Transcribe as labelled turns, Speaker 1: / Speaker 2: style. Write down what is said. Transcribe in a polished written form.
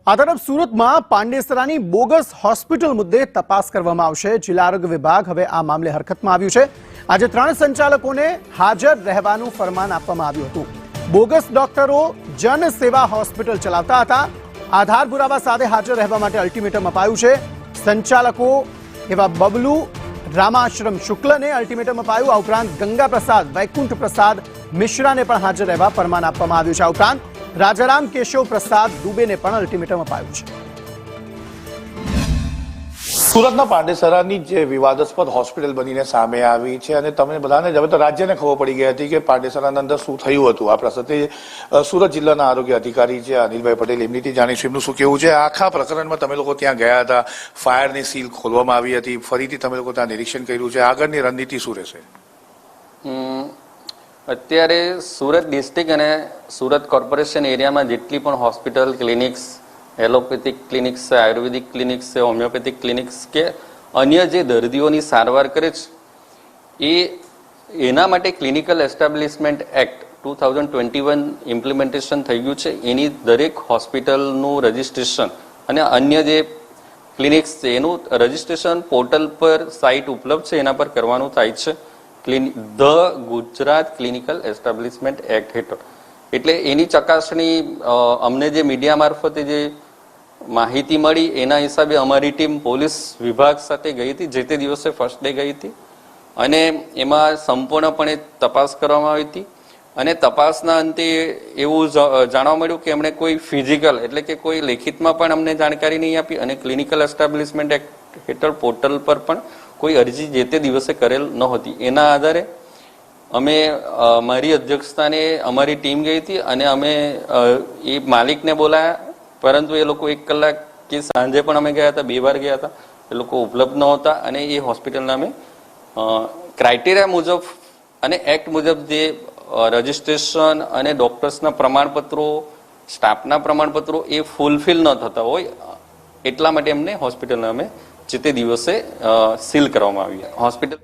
Speaker 1: આ તરફ સુરતમાં પાંડેસરાની બોગસ હોસ્પિટલ મુદ્દે તપાસ કરવામાં આવશે। જિલ્લા આરોગ્ય વિભાગ હવે આ મામલે હરકતમાં આવ્યું છે। આજે 3 સંચાલકોને હાજર રહેવાનું ફરમાન આપવામાં આવ્યું હતું। બોગસ ડોક્ટરો જન સેવા હોસ્પિટલ ચલાવતા હતા। આધાર પુરાવા સાથે હાજર રહેવા માટે અલ્ટિમેટમ અપાયું છે। સંચાલકો એવા બબલુ રામાશ્રમ શુક્લને અલ્ટિમેટમ અપાયું। આ ઉપરાંત ગંગા પ્રસાદ વૈકુંઠ પ્રસાદ મિશ્રાને પણ હાજર રહેવા ફરમાન આપવામાં આવ્યું છે। આ ઉપરાંત રાજારામ કેશવ પ્રસાદ દુબેને પણ અલ્ટિમેટમ અપાયું છે।
Speaker 2: સુરતના પાંડેસરાની જે વિવાદાસ્પદ હોસ્પિટલ બનીને સામે આવી છે અને તમને બધાને હવે તો રાજ્યને ખબર પડી ગઈ હતી કે પાંડેસરાના અંદર શું થયું હતું। આ પ્રસંગે સુરત જિલ્લાના આરોગ્ય અધિકારી છે અનિલભાઈ પટેલ, એમનીથી જાણીશું એમનું શું કહેવું છે। આખા પ્રકરણમાં તમે લોકો ત્યાં ગયા હતા, ફાયરની સીલ ખોલવામાં આવી હતી, ફરીથી તમે લોકો ત્યાં નિરીક્ષણ કર્યું છે, આગળની રણનીતિ શું રહેશે?
Speaker 3: અત્યારે સુરત ડિસ્ટ્રિક્ટ અને સુરત કોર્પોરેશન એરિયામાં જેટલી પણ હોસ્પિટલ, ક્લિનિક્સ, એલોપેથિક ક્લિનિક્સ છે, આયુર્વેદિક ક્લિનિક્સ છે, હોમિયોપેથિક ક્લિનિક્સ કે અન્ય જે દર્દીઓની સારવાર કરે છે એના માટે ક્લિનિકલ એસ્ટાબ્લિશમેન્ટ એક્ટ 2021 ઇમ્પ્લિમેન્ટેશન થઈ ગયું છે। એની દરેક હોસ્પિટલનું રજિસ્ટ્રેશન અને અન્ય જે ક્લિનિક્સ છે એનું રજિસ્ટ્રેશન પોર્ટલ પર સાઇટ ઉપલબ્ધ છે એના પર કરવાનું થાય છે the Gujarat clinical establishment act હેઠળ। એટલે એની ચકાસણી અમને જે મીડિયા મારફતે જે માહિતી મળી એના હિસાબે અમારી ટીમ પોલીસ વિભાગ સાથે ગઈ હતી, જે તે દિવસે ફર્સ્ટ ડે ગઈ હતી અને એમાં સંપૂર્ણપણે તપાસ કરવામાં આવી હતી અને તપાસના અંતે એવું જાણવા મળ્યું કે એમણે કોઈ ફિઝિકલ એટલે કે કોઈ લેખિતમાં પણ અમને જાણકારી નહીં આપી અને ક્લિનિકલ એસ્ટાબ્લિશમેન્ટ એક્ટ હેઠળ પોર્ટલ પર પણ કોઈ અરજી જે તે દિવસે કરેલ નહોતી। એના આધારે અમે મારી અધ્યક્ષતાને અમારી ટીમ ગઈ હતી અને અમે એ માલિકને બોલાયા, પરંતુ એ લોકો 1 કલાક કે સાંજે પણ અમે ગયા હતા, 2 વાર ગયા હતા, એ લોકો ઉપલબ્ધ નહોતા અને એ હોસ્પિટલના અમે ક્રાઇટેરિયા મુજબ અને એક્ટ મુજબ જે રજિસ્ટ્રેશન અને ડોક્ટર્સના પ્રમાણપત્રો, સ્ટાફના પ્રમાણપત્રો એ ફૂલફિલ ન થતા હોય એટલા માટે એમને હોસ્પિટલને અમે જે તે દિવસે સીલ કરવામાં આવી હોસ્પિટલ